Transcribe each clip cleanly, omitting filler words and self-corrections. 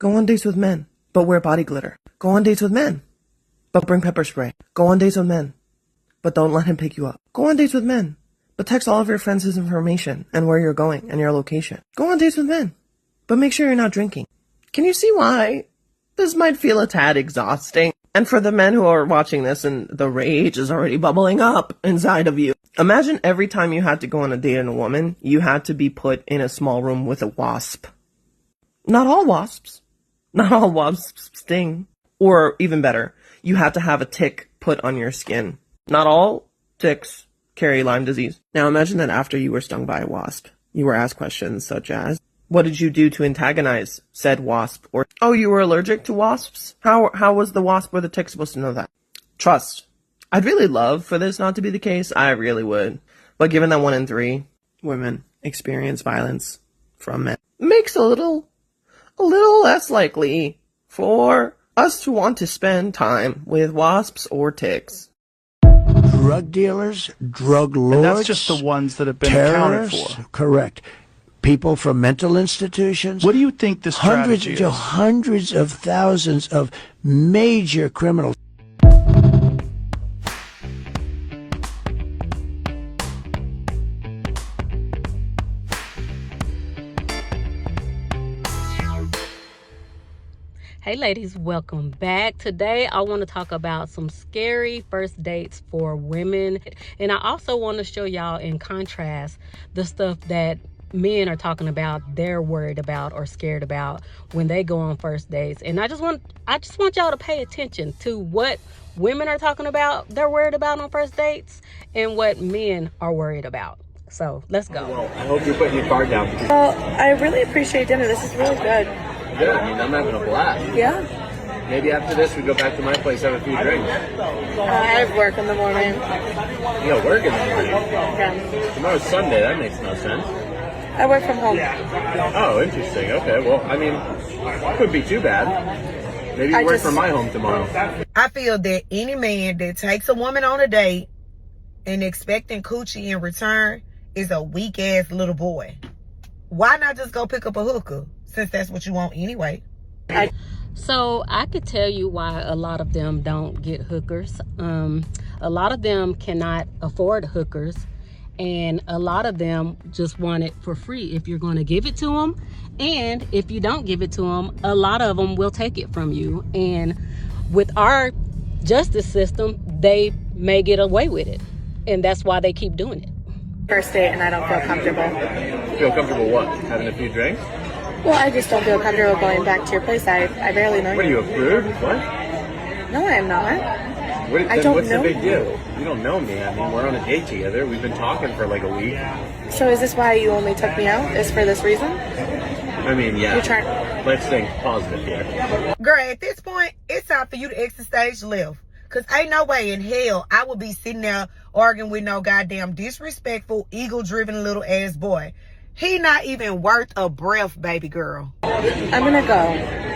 Go on dates with men, but wear body glitter. Go on dates with men, but bring pepper spray. Go on dates with men, but don't let him pick you up. Go on dates with men, but text all of your friends his information and where you're going and your location. Go on dates with men, but make sure you're not drinking. Can you see why this might feel a tad exhausting? And for the men who are watching this and the rage is already bubbling up inside of you, imagine every time you had to go on a date with a woman, you had to be put in a small room with a wasp. Not all wasps. Not all wasps sting. Or even better, you had to have a tick put on your skin. Not all ticks carry Lyme disease. Now imagine that after you were stung by a wasp, you were asked questions such as, what did you do to antagonize said wasp? Or, oh, you were allergic to wasps? How was the wasp or the tick supposed to know that? Trust. I'd really love for this not to be the case. I really would. But given that 1 in 3 women experience violence from men, makes a little less likely for us to want to spend time with wasps or ticks. Drug dealers, drug lords. And that's just the ones that have been accounted for. Correct. People from mental institutions. What do you think the strategy is? Hundreds of thousands of major criminals. Hey ladies, welcome back. Today I want to talk about some scary first dates for women. And I also want to show y'all in contrast the stuff that men are talking about they're worried about or scared about when they go on first dates. And I just want y'all to pay attention to what women are talking about they're worried about on first dates and what men are worried about. So let's go. Well, I hope you're putting your card down. Well, I really appreciate dinner. This is really good. Yeah, I mean, I'm having a blast. Yeah? Maybe after this we go back to my place, have a few drinks. I have work in the morning. You got work in the morning? Yeah. Tomorrow's Sunday, that makes no sense. I work from home. Oh, interesting. Okay, well, I mean, could be too bad. Maybe you work from my home tomorrow. I feel that any man that takes a woman on a date and expecting coochie in return is a weak-ass little boy. Why not just go pick up a hooker, since that's what you want anyway? So I could tell you why a lot of them don't get hookers. A lot of them cannot afford hookers. And a lot of them just want it for free if you're going to give it to them. And if you don't give it to them, a lot of them will take it from you. And with our justice system, they may get away with it. And that's why they keep doing it. First date and I don't feel comfortable. Feel comfortable what? Having a few drinks? Well, I just don't feel comfortable going back to your place. I barely know you. What are you, a prude? What? No, I am not. What's the big deal? You don't know me. I mean, we're on a date together. We've been talking for like a week. So is this why you only took me out? Is for this reason? I mean, yeah. You're trying. Let's think positive here. Girl, at this point, it's time for you to exit stage left. Because ain't no way in hell I would be sitting there arguing with no goddamn disrespectful, ego-driven little ass boy. He not even worth a breath, baby girl. I'm gonna go.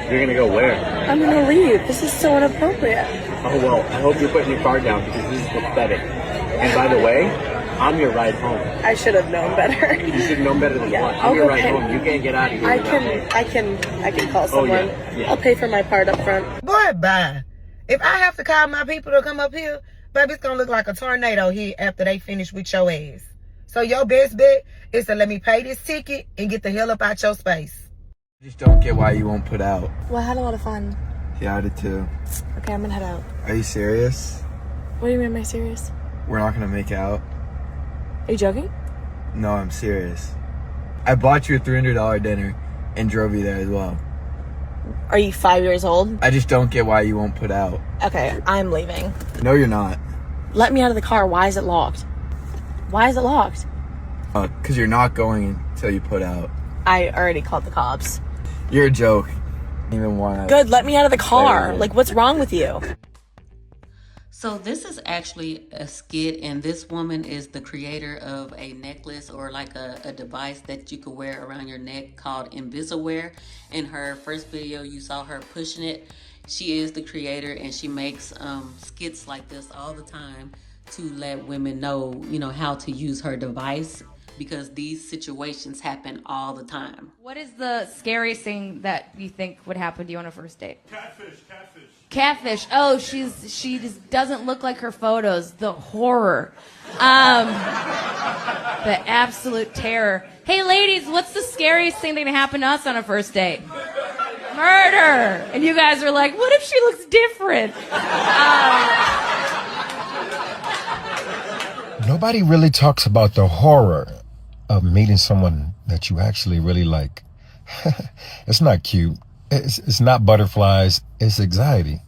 You're gonna go where? I'm gonna leave. This is so inappropriate. Oh, well, I hope you're putting your card down because this is pathetic. And by the way, I'm your ride home. I should have known better. You should have known better than what? I'll I'm your go ride pay. home. You can't get out of here. I can call someone. Yeah. I'll pay for my part up front. Boy, bye. If I have to call my people to come up here, baby, it's gonna look like a tornado here after they finish with your ass. So your best bet is to let me pay this ticket and get the hell up out your space. I just don't get why you won't put out. Well, I had a lot of fun. Yeah, I did too. Okay, I'm gonna head out. Are you serious? What do you mean, am I serious? We're not gonna make out? Are you joking? No, I'm serious. I bought you a $300 dinner and drove you there as well. Are you 5 years old? I just don't get why you won't put out. Okay, I'm leaving. No, you're not. Let me out of the car. Why is it locked? Why is it locked? Because you're not going until you put out. I already called the cops. You're a joke. Even want to. Good, let me out of the car. Like, what's wrong with you? So this is actually a skit, and this woman is the creator of a necklace or like a device that you could wear around your neck called Invisiwear. In her first video, you saw her pushing it. She is the creator, and she makes skits like this all the time to let women know, how to use her device. because these situations happen all the time. What is the scariest thing that you think would happen to you on a first date? Catfish. Catfish. Oh, she just doesn't look like her photos. The horror. The absolute terror. Hey, ladies, what's the scariest thing that can happen to us on a first date? Murder. And you guys are like, what if she looks different? Nobody really talks about the horror of meeting someone that you actually really like. It's not cute. It's not butterflies. It's anxiety.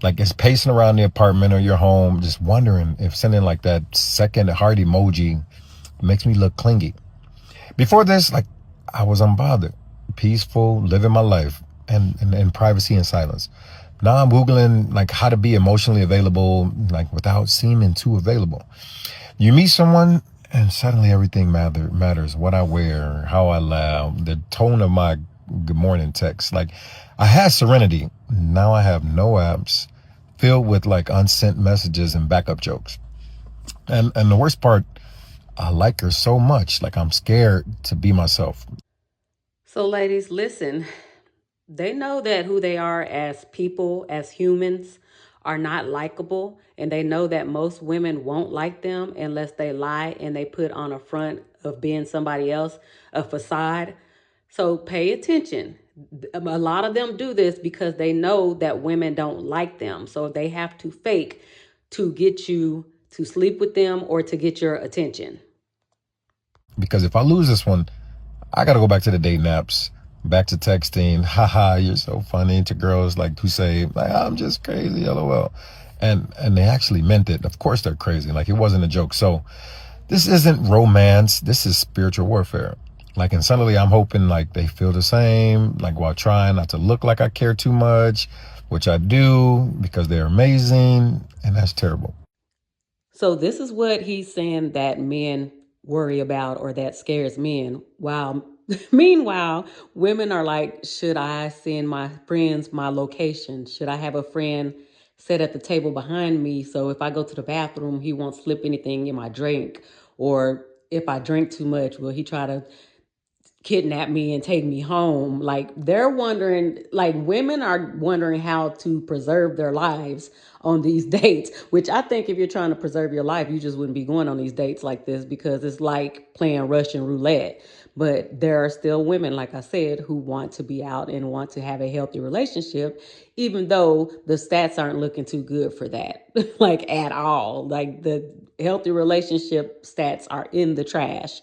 Like, it's pacing around the apartment or your home, just wondering if sending like that second heart emoji makes me look clingy. Before this, like, I was unbothered, peaceful, living my life, and privacy and silence. Now I'm Googling like how to be emotionally available, like without seeming too available. You meet someone and suddenly everything matters. What I wear, how I laugh, the tone of my good morning text. Like, I had serenity. Now I have no apps, filled with like unsent messages and backup jokes. And the worst part, I like her so much. Like, I'm scared to be myself. So ladies, listen, they know that who they are as people, as humans, are not likable. And they know that most women won't like them unless they lie and they put on a front of being somebody else, a facade. So pay attention. A lot of them do this because they know that women don't like them. So they have to fake to get you to sleep with them or to get your attention. Because if I lose this one, I got to go back to the dating apps, back to texting. Haha, you're so funny, to girls like who say, like, I'm just crazy, LOL. And they actually meant it. Of course they're crazy. Like, it wasn't a joke. So this isn't romance. This is spiritual warfare. Like, and suddenly I'm hoping like they feel the same, like, while trying not to look like I care too much, which I do because they're amazing. And that's terrible. So this is what he's saying that men worry about or that scares men. Wow. Meanwhile, women are like, should I send my friends my location? Should I have a friend sit at the table behind me so if I go to the bathroom, he won't slip anything in my drink? Or if I drink too much, will he try to kidnap me and take me home? Like, they're wondering, like, women are wondering how to preserve their lives on these dates, which I think if you're trying to preserve your life, you just wouldn't be going on these dates like this, because it's like playing Russian roulette. But there are still women, like I said, who want to be out and want to have a healthy relationship, even though the stats aren't looking too good for that, like, at all. Like, the healthy relationship stats are in the trash.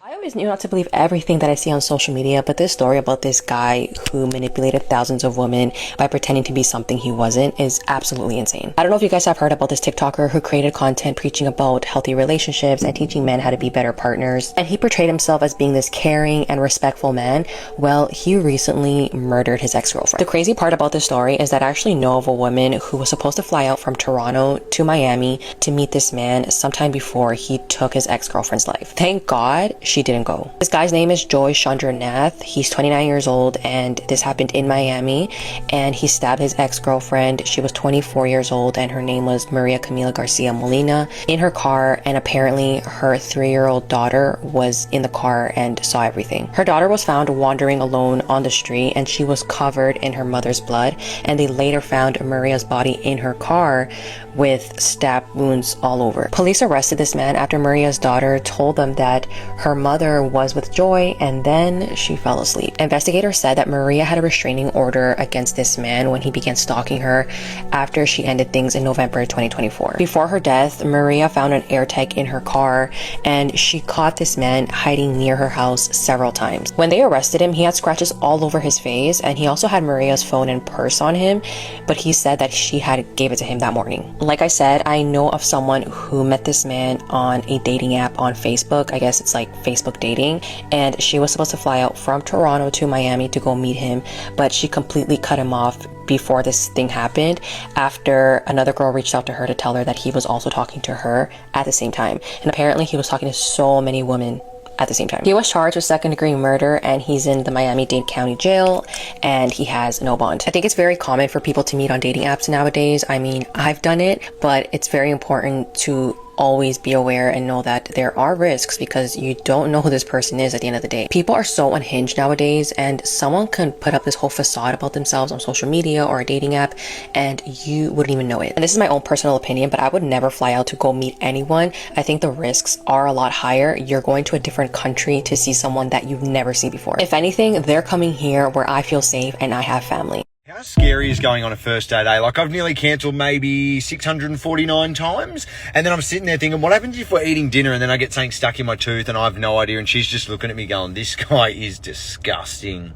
I always knew not to believe everything that I see on social media, but this story about this guy who manipulated thousands of women by pretending to be something he wasn't is absolutely insane. I don't know if you guys have heard about this TikToker who created content preaching about healthy relationships and teaching men how to be better partners. And he portrayed himself as being this caring and respectful man. Well, he recently murdered his ex-girlfriend. The crazy part about this story is that I actually know of a woman who was supposed to fly out from Toronto to Miami to meet this man sometime before he took his ex-girlfriend's life. Thank God she didn't go. This guy's name is Joy Chandranath. He's 29 years old, and this happened in Miami, and he stabbed his ex-girlfriend. She was 24 years old, and her name was Maria Camila Garcia Molina, in her car, and apparently her 3-year-old daughter was in the car and saw everything. Her daughter was found wandering alone on the street, and she was covered in her mother's blood, and they later found Maria's body in her car with stab wounds all over. Police arrested this man after Maria's daughter told them that her mother was with Joy and then she fell asleep. Investigators said that Maria had a restraining order against this man when he began stalking her after she ended things in November 2024. Before her death, Maria found an AirTag in her car and she caught this man hiding near her house several times. When they arrested him, he had scratches all over his face and he also had Maria's phone and purse on him, but he said that she had gave it to him that morning. Like I said, I know of someone who met this man on a dating app on Facebook. I guess it's like Facebook dating, and she was supposed to fly out from Toronto to Miami to go meet him, but she completely cut him off before this thing happened after another girl reached out to her to tell her that he was also talking to her at the same time. And apparently he was talking to so many women at the same time. He was charged with second-degree murder and he's in the Miami-Dade County Jail and he has no bond. I think it's very common for people to meet on dating apps nowadays. I mean, I've done it, but it's very important to always be aware and know that there are risks because you don't know who this person is at the end of the day. People are so unhinged nowadays, and someone can put up this whole facade about themselves on social media or a dating app and you wouldn't even know it. And this is my own personal opinion, but I would never fly out to go meet anyone. I think the risks are a lot higher. You're going to a different country to see someone that you've never seen before. If anything, they're coming here where I feel safe and I have family. How scary is going on a first date, eh? Like, I've nearly cancelled maybe 649 times, and then I'm sitting there thinking, what happens if we're eating dinner and then I get something stuck in my tooth and I have no idea, and she's just looking at me going, this guy is disgusting.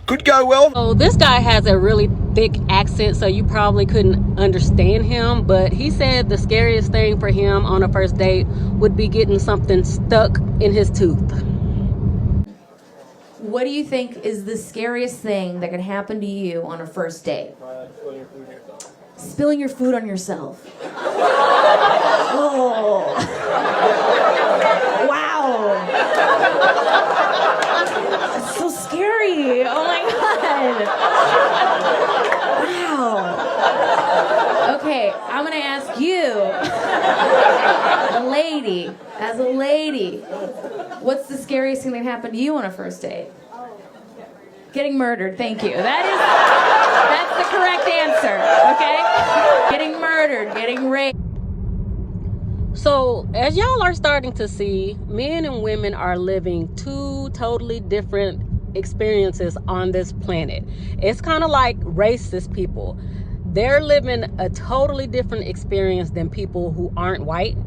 Could go well. So this guy has a really thick accent, so you probably couldn't understand him, but he said the scariest thing for him on a first date would be getting something stuck in his tooth. What do you think is the scariest thing that can happen to you on a first date? Spilling your food on yourself. Oh. Wow. That's so scary. Oh my God. Wow. Okay, I'm gonna ask you, as a lady, what's the scariest thing that happened to you on a first date? Getting murdered, thank you. That's the correct answer, okay? Getting murdered, getting raped. So, as y'all are starting to see, men and women are living two totally different experiences on this planet. It's kind of like racist people. They're living a totally different experience than people who aren't white.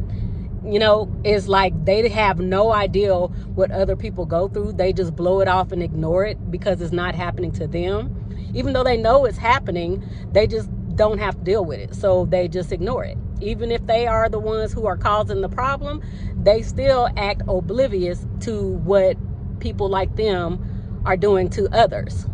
You know, it's like they have no idea what other people go through. They just blow it off and ignore it because it's not happening to them. Even though they know it's happening, they just don't have to deal with it. So they just ignore it. Even if they are the ones who are causing the problem, they still act oblivious to what people like them are doing to others.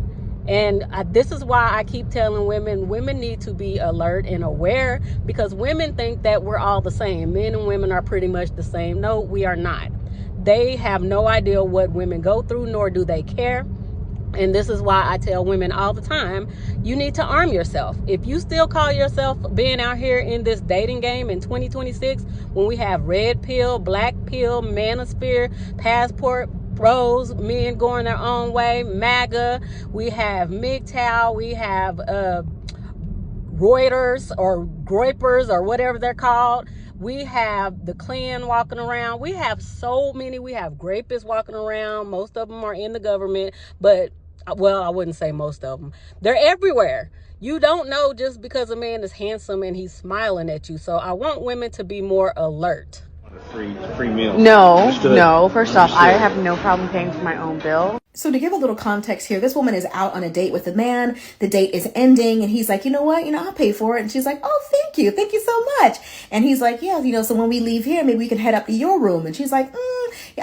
And this is why I keep telling women need to be alert and aware, because women think that we're all the same. Men and women are pretty much the same. No, we are not. They have no idea what women go through, nor do they care. And this is why I tell women all the time, you need to arm yourself. If you still call yourself being out here in this dating game in 2026, when we have red pill, black pill, manosphere, passport, bros, men going their own way, MAGA, we have MGTOW, we have Reuters or Groypers or whatever they're called. We have the Klan walking around. We have so many. We have Grapists walking around. Most of them are in the government, but, well, I wouldn't say most of them. They're everywhere. You don't know just because a man is handsome and he's smiling at you. So I want women to be more alert. Free meal. No. First off, I have no problem paying for my own bill. So to give a little context here, this woman is out on a date with a man. The date is ending and he's like, you know what? I'll pay for it. And she's like, oh, thank you. Thank you so much. And he's like, yeah, so when we leave here, maybe we can head up to your room. And she's like,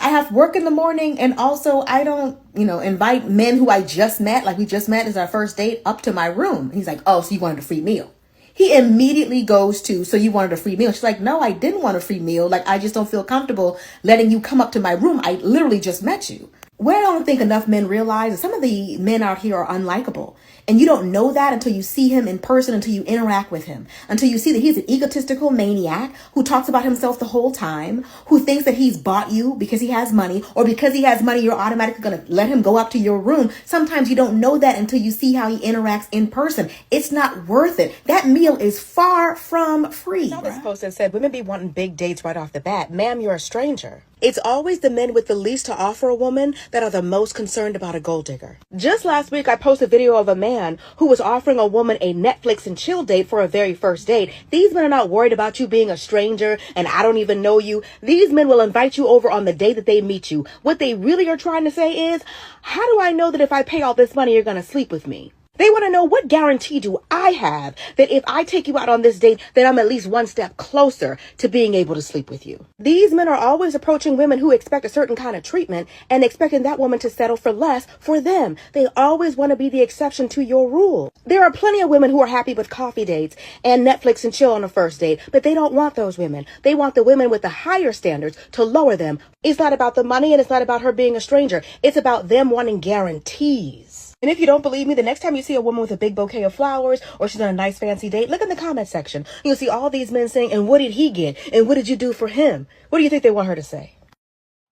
I have work in the morning. And also I don't, invite men who I just met, like we just met as our first date, up to my room. And he's like, oh, so you wanted a free meal. He immediately goes to, so you wanted a free meal? She's like, no, I didn't want a free meal. Like, I just don't feel comfortable letting you come up to my room. I literally just met you. What I don't think enough men realize is some of the men out here are unlikable. And you don't know that until you see him in person, until you interact with him, until you see that he's an egotistical maniac who talks about himself the whole time, who thinks that he's bought you because he has money, or because he has money, you're automatically going to let him go up to your room. Sometimes you don't know that until you see how he interacts in person. It's not worth it. That meal is far from free. Now this post that said women be wanting big dates right off the bat. Ma'am, you're a stranger. It's always the men with the least to offer a woman that are the most concerned about a gold digger. Just last week, I posted a video of a man who was offering a woman a Netflix and chill date for a very first date. These men are not worried about you being a stranger and I don't even know you. These men will invite you over on the day that they meet you. What they really are trying to say is, how do I know that if I pay all this money, you're going to sleep with me? They want to know, what guarantee do I have that if I take you out on this date, that I'm at least one step closer to being able to sleep with you? These men are always approaching women who expect a certain kind of treatment and expecting that woman to settle for less for them. They always want to be the exception to your rule. There are plenty of women who are happy with coffee dates and Netflix and chill on a first date, but they don't want those women. They want the women with the higher standards to lower them. It's not about the money and it's not about her being a stranger. It's about them wanting guarantees. And if you don't believe me, the next time you see a woman with a big bouquet of flowers or she's on a nice fancy date, look in the comment section. You'll see all these men saying, and what did he get? And what did you do for him? What do you think they want her to say?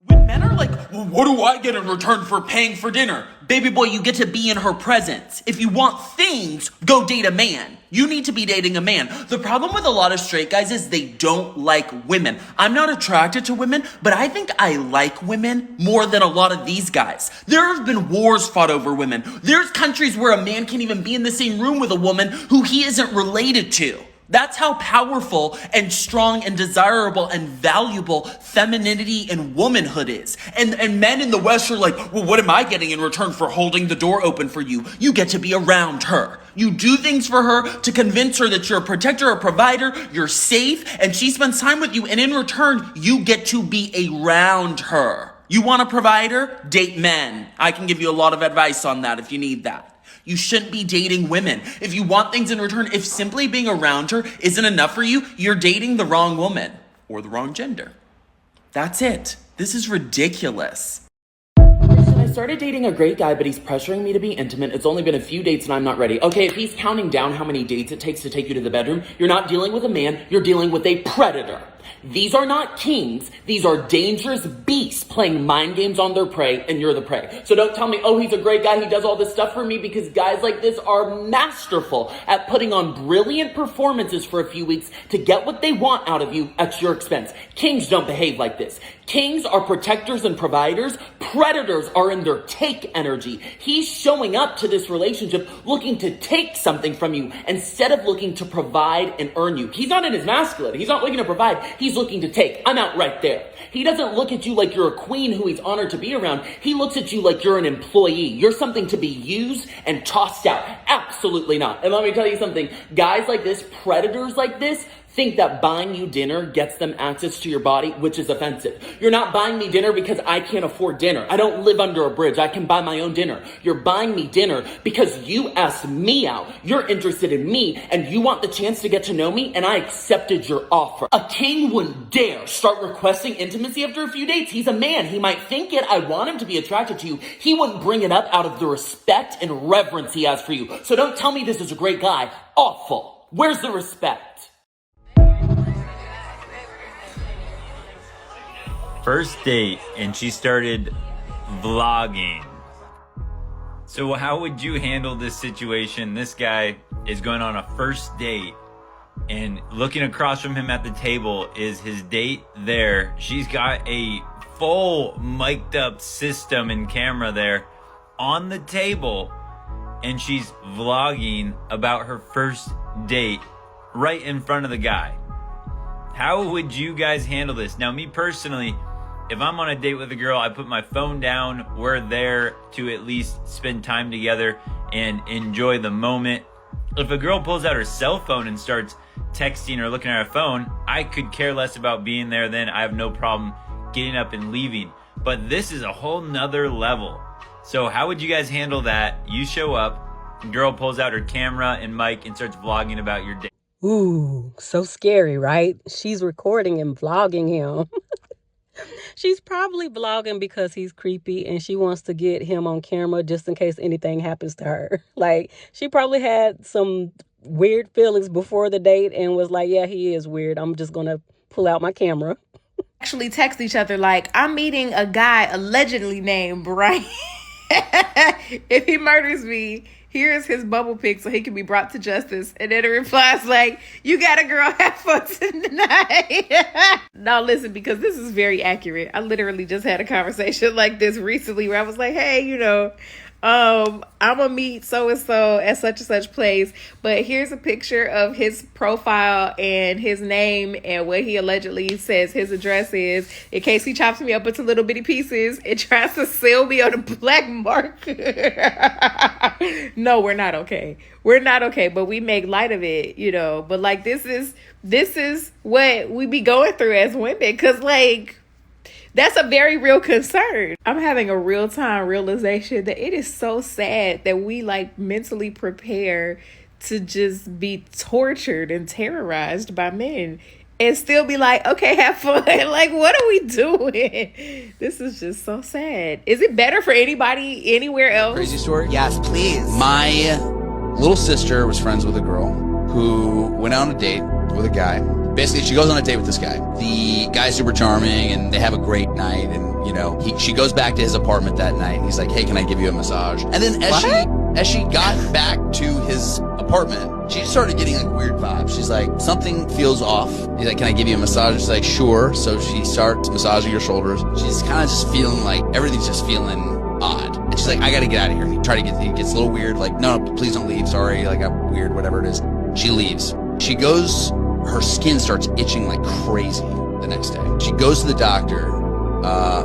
When men are like, well, what do I get in return for paying for dinner? Baby boy, you get to be in her presence. If you want things, go date a man. You need to be dating a man. The problem with a lot of straight guys is they don't like women. I'm not attracted to women, but I think I like women more than a lot of these guys. There have been wars fought over women. There's countries where a man can't even be in the same room with a woman who he isn't related to. That's how powerful and strong and desirable and valuable femininity and womanhood is. And men in the West are like, well, what am I getting in return for holding the door open for you? You get to be around her. You do things for her to convince her that you're a protector, a provider, you're safe, and she spends time with you. And in return, you get to be around her. You want a provider? Date men. I can give you a lot of advice on that if you need that. You shouldn't be dating women. If you want things in return, if simply being around her isn't enough for you, you're dating the wrong woman or the wrong gender. That's it. This is ridiculous. I started dating a great guy, but he's pressuring me to be intimate. It's only been a few dates and I'm not ready. Okay, if he's counting down how many dates it takes to take you to the bedroom, you're not dealing with a man, you're dealing with a predator. These are not kings. These are dangerous beasts playing mind games on their prey, and you're the prey. So don't tell me, oh, he's a great guy, he does all this stuff for me, because guys like this are masterful at putting on brilliant performances for a few weeks to get what they want out of you at your expense. Kings don't behave like this. Kings are protectors and providers. Predators are in their take energy. He's showing up to this relationship looking to take something from you instead of looking to provide and earn you. He's not in his masculinity. He's not looking to provide. He's looking to take. I'm out right there. He doesn't look at you like you're a queen who he's honored to be around. He looks at you like you're an employee. You're something to be used and tossed out. Absolutely not. And let me tell you something. Guys like this, predators like this, think that buying you dinner gets them access to your body, which is offensive. You're not buying me dinner because I can't afford dinner. I don't live under a bridge. I can buy my own dinner. You're buying me dinner because you asked me out. You're interested in me and you want the chance to get to know me, and I accepted your offer. A king wouldn't dare start requesting intimacy after a few dates. He's a man. He might think it. I want him to be attracted to you. He wouldn't bring it up out of the respect and reverence he has for you. So don't tell me this is a great guy. Awful. Where's the respect? First date, and she started vlogging. So how would you handle this situation? This guy is going on a first date, and looking across from him at the table is his date there. She's got a full mic'd up system and camera there on the table, and she's vlogging about her first date right in front of the guy. How would you guys handle this? Now, me personally, if I'm on a date with a girl, I put my phone down. We're there to at least spend time together and enjoy the moment. If a girl pulls out her cell phone and starts texting or looking at her phone, I could care less about being there then. I have no problem getting up and leaving. But this is a whole nother level. So how would you guys handle that? You show up, girl pulls out her camera and mic and starts vlogging about your date. Ooh, so scary, right? She's recording and vlogging him. She's probably vlogging because he's creepy and she wants to get him on camera just in case anything happens to her. Like, she probably had some weird feelings before the date and was like, yeah, he is weird. I'm just going to pull out my camera. Actually text each other like, I'm meeting a guy allegedly named Brian. If he murders me, here's his bubble pic so he can be brought to justice. And then it replies like, you got a girl, have fun tonight. Now listen, because this is very accurate. I literally just had a conversation like this recently where I was like, hey, I'm gonna meet so-and-so at such and such place, but here's a picture of his profile and his name and what he allegedly says his address is, in case he chops me up into little bitty pieces and tries to sell me on a black market. No, we're not okay. We're not okay, but we make light of it, but like this is what we be going through as women, because like that's a very real concern. I'm having a real-time realization that it is so sad that we like mentally prepare to just be tortured and terrorized by men. and still be like, okay, have fun. Like, what are we doing? This is just so sad. Is it better for anybody anywhere else? Crazy story? Yes, please. My little sister was friends with a girl who went on a date with a guy. Basically, she goes on a date with this guy. The guy's super charming, and they have a great night. And, you know, she goes back to his apartment that night, and he's like, hey, can I give you a massage? And then as she got back to his apartment, she started getting like weird vibes. She's like, something feels off. He's like, can I give you a massage? She's like, sure. So she starts massaging her shoulders. She's kind of just feeling like everything's just feeling odd. And she's like, I gotta get out of here. He gets a little weird. Like, no, please don't leave. Sorry. Like, I'm weird, whatever it is. She leaves. She goes, her skin starts itching like crazy the next day. She goes to the doctor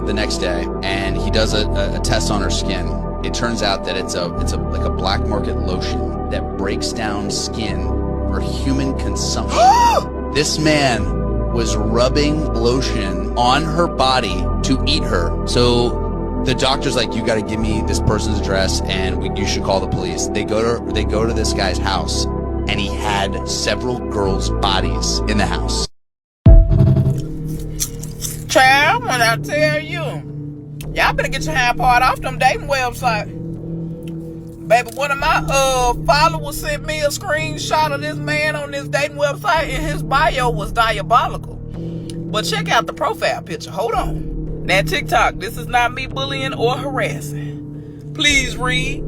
the next day, and he does a test on her skin. It turns out that it's like a black market lotion that breaks down skin for human consumption. This man was rubbing lotion on her body to eat her. So the doctor's like, you got to give me this person's address, and you should call the police. They go to this guy's house, and he had several girls' bodies in the house. Child, when I tell you, y'all better get your hand part off them dating websites. Baby, one of my followers sent me a screenshot of this man on this dating website, and his bio was diabolical. But check out the profile picture. Hold on. Now, TikTok, this is not me bullying or harassing. Please read.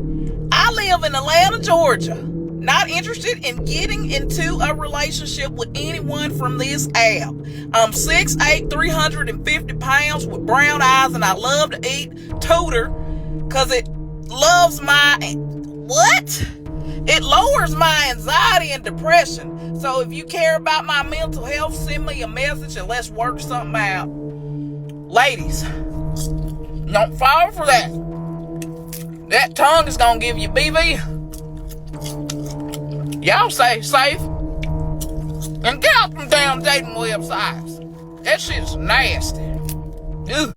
I live in Atlanta, Georgia. Not interested in getting into a relationship with anyone from this app. I'm 6'8", 350 pounds with brown eyes, and I love to eat Tudor because it loves It lowers my anxiety and depression. So if you care about my mental health, send me a message and let's work something out. Ladies, don't fall for that. That tongue is gonna give you BV. Y'all stay safe and get off them damn dating websites. That shit's nasty. Ugh.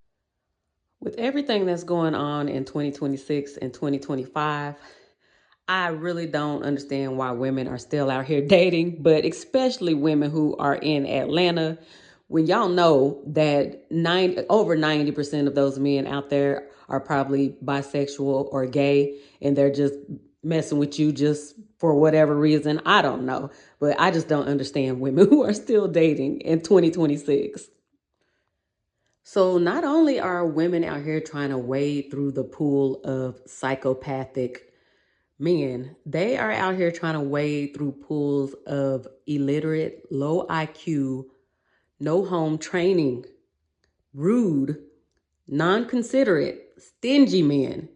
With everything that's going on in 2026 and 2025, I really don't understand why women are still out here dating, but especially women who are in Atlanta, when y'all know that over 90% of those men out there are probably bisexual or gay, and they're just messing with you just for whatever reason. I don't know, but I just don't understand women who are still dating in 2026. So not only are women out here trying to wade through the pool of psychopathic men, they are out here trying to wade through pools of illiterate, low IQ, no home training, rude, non-considerate, stingy men.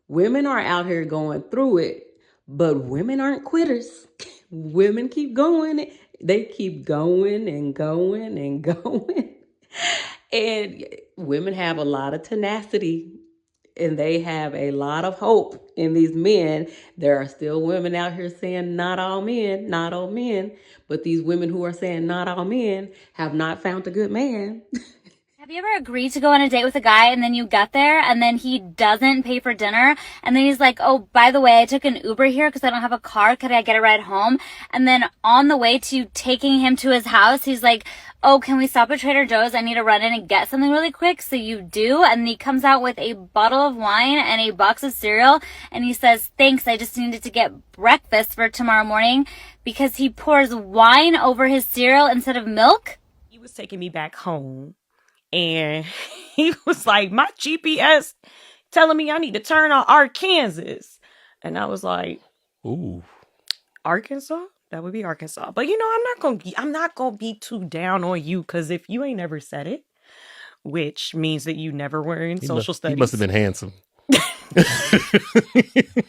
Women are out here going through it, but women aren't quitters. Women keep going. They keep going and going and going. And women have a lot of tenacity, and they have a lot of hope in these men. There are still women out here saying not all men, not all men. But these women who are saying not all men have not found a good man. Have you ever agreed to go on a date with a guy and then you get there and then he doesn't pay for dinner? And then he's like, oh, by the way, I took an Uber here because I don't have a car. Could I get a ride home? And then on the way to taking him to his house, he's like, oh, can we stop at Trader Joe's? I need to run in and get something really quick. So you do. And then he comes out with a bottle of wine and a box of cereal. And he says, thanks, I just needed to get breakfast for tomorrow morning, because he pours wine over his cereal instead of milk. He was taking me back home. And he was like, my GPS telling me I need to turn on Arkansas. And I was like, ooh, Arkansas? That would be Arkansas. But you know, I'm not gonna be too down on you, because if you ain't never said it, which means that you never were in social studies. He must have been handsome.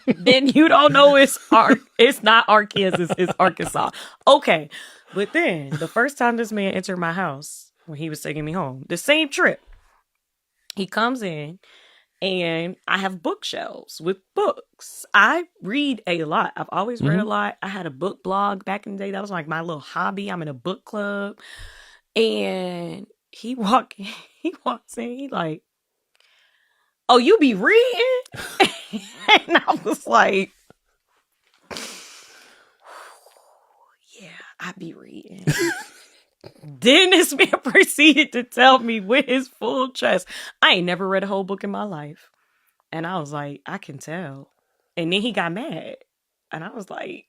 Then you don't know it's not Arkansas, it's Arkansas. Okay. But then the first time this man entered my house, when he was taking me home, the same trip, he comes in and I have bookshelves with books. I read a lot. I've always read a lot. I had a book blog back in the day. That was like my little hobby. I'm in a book club. And he walks in, he like, oh, you be reading? And I was like, yeah, I be reading. Then this man proceeded to tell me with his full chest, I ain't never read a whole book in my life. And I was like, I can tell. And then he got mad. And I was like,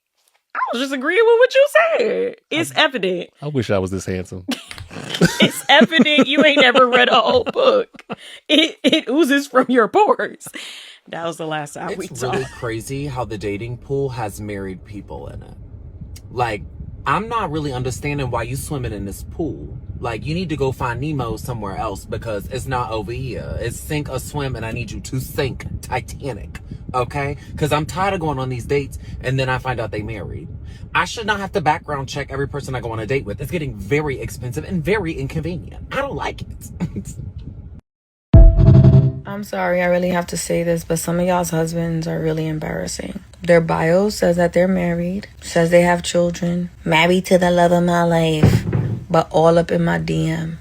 I was just agreeing with what you said. It's evident. I wish I was this handsome. It's evident you ain't ever read a whole book. It oozes from your pores. That was the last time we talked. It's really crazy how the dating pool has married people in it. Like, I'm not really understanding why you swimming in this pool. Like, you need to go find Nemo somewhere else because it's not over here. It's sink or swim, and I need you to sink Titanic, okay? Because I'm tired of going on these dates, and then I find out they married. I should not have to background check every person I go on a date with. It's getting very expensive and very inconvenient. I don't like it. I'm sorry, I really have to say this, but some of y'all's husbands are really embarrassing. Their bio says that they're married, says they have children, married to the love of my life, but all up in my DM.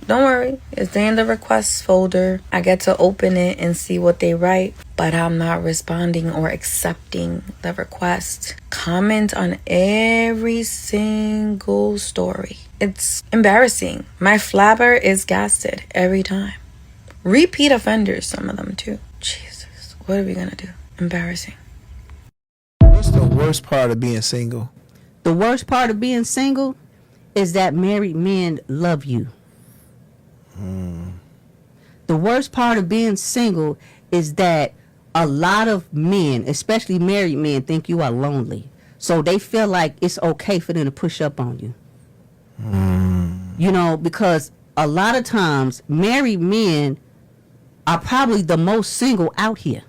Don't worry, it's in the requests folder. I get to open it and see what they write, but I'm not responding or accepting the request. Comment on every single story. It's embarrassing. My flabber is gasted every time. Repeat offenders, some of them too. Jesus, what are we gonna do? Embarrassing. What's the worst part of being single? The worst part of being single is that married men love you. The worst part of being single is that a lot of men, especially married men, think you are lonely. So they feel like it's okay for them to push up on you. You know, because a lot of times married men are probably the most single out here.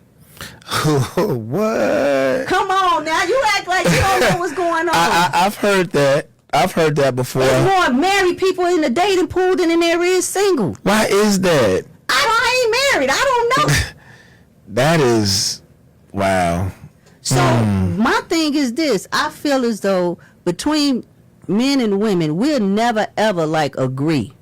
What? Come on now, you act like you don't know what's going on. I've heard that. I've heard that before. There's more married people in the dating pool than there is single. Why is that? I ain't married. I don't know. That is, wow. So my thing is this. I feel as though between men and women, we'll never ever like agree.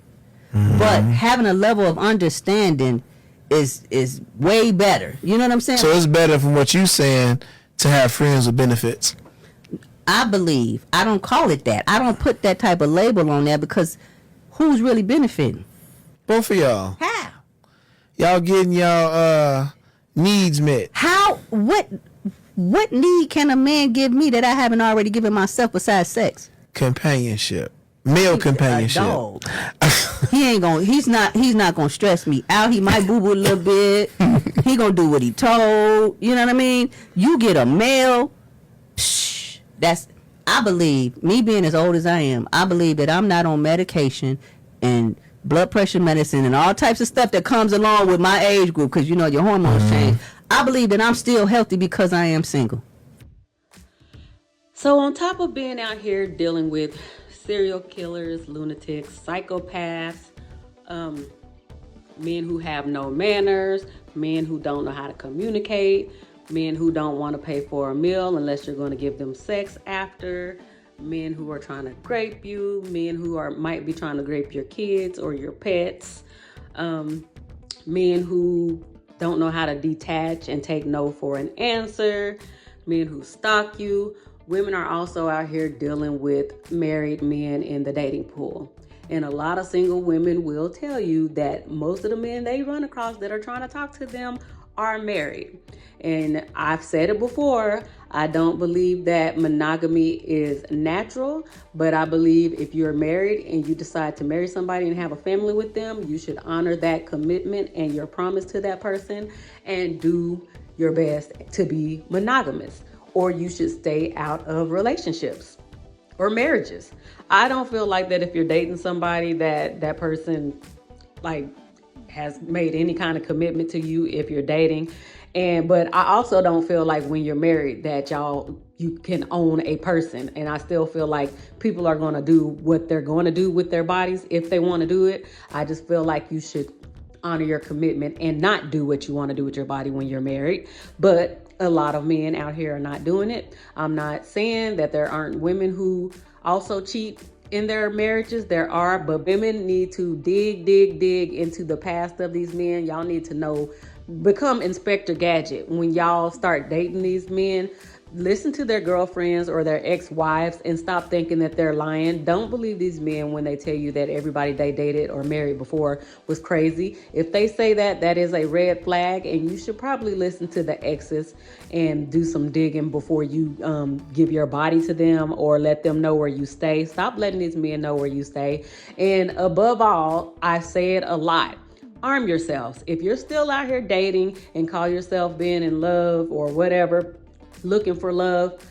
But having a level of understanding is way better. You know what I'm saying? So it's better from what you're saying to have friends with benefits. I believe. I don't call it that. I don't put that type of label on there because who's really benefiting? Both of y'all. How? Y'all getting y'all needs met. How? What need can a man give me that I haven't already given myself besides sex? Companionship. Male companionship. Dog. He's not gonna stress me out. He might boo-boo a little bit. He gonna do what he told. You know what I mean? You get a male. I believe, me being as old as I am, I believe that I'm not on medication and blood pressure medicine and all types of stuff that comes along with my age group because, you know, your hormones change. I believe that I'm still healthy because I am single. So on top of being out here dealing with serial killers, lunatics, psychopaths, men who have no manners, men who don't know how to communicate, men who don't want to pay for a meal unless you're going to give them sex after, men who are trying to grape you, men who might be trying to grape your kids or your pets, men who don't know how to detach and take no for an answer, men who stalk you. Women are also out here dealing with married men in the dating pool. And a lot of single women will tell you that most of the men they run across that are trying to talk to them are married. And I've said it before, I don't believe that monogamy is natural, but I believe if you're married and you decide to marry somebody and have a family with them, you should honor that commitment and your promise to that person and do your best to be monogamous, or you should stay out of relationships or marriages. I don't feel like that if you're dating somebody that person like has made any kind of commitment to you if you're dating. But I also don't feel like when you're married that you can own a person. And I still feel like people are going to do what they're going to do with their bodies if they want to do it. I just feel like you should honor your commitment and not do what you want to do with your body when you're married. But a lot of men out here are not doing it. I'm not saying that there aren't women who also cheat in their marriages. There are, but women need to dig into the past of these men. Y'all need to know, become Inspector Gadget. When y'all start dating these men, listen to their girlfriends or their ex-wives and stop thinking that they're lying. Don't believe these men when they tell you that everybody they dated or married before was crazy. If they say that, that is a red flag, and you should probably listen to the exes and do some digging before you give your body to them or let them know where you stay. Stop letting these men know where you stay. And above all, I say it a lot, arm yourselves. If you're still out here dating and call yourself being in love or whatever, looking for love,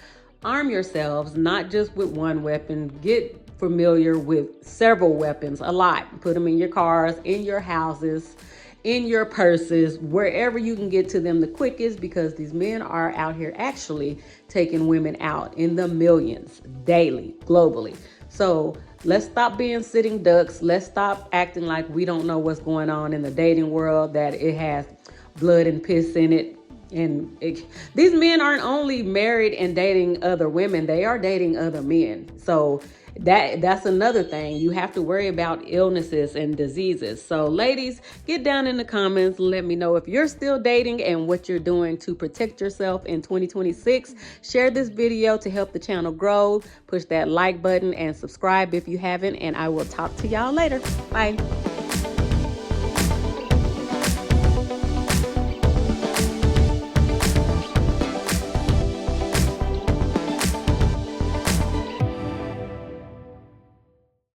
arm yourselves, not just with one weapon. Get familiar with several weapons, a lot. Put them in your cars, in your houses, in your purses, wherever you can get to them the quickest, because these men are out here actually taking women out in the millions daily, globally. So let's stop being sitting ducks. Let's stop acting like we don't know what's going on in the dating world, that it has blood and piss in it. And these men aren't only married and dating other women, they are dating other men. So that's another thing. You have to worry about illnesses and diseases. So ladies, get down in the comments. Let me know if you're still dating and what you're doing to protect yourself in 2026. Share this video to help the channel grow. Push that like button and subscribe if you haven't. And I will talk to y'all later. Bye.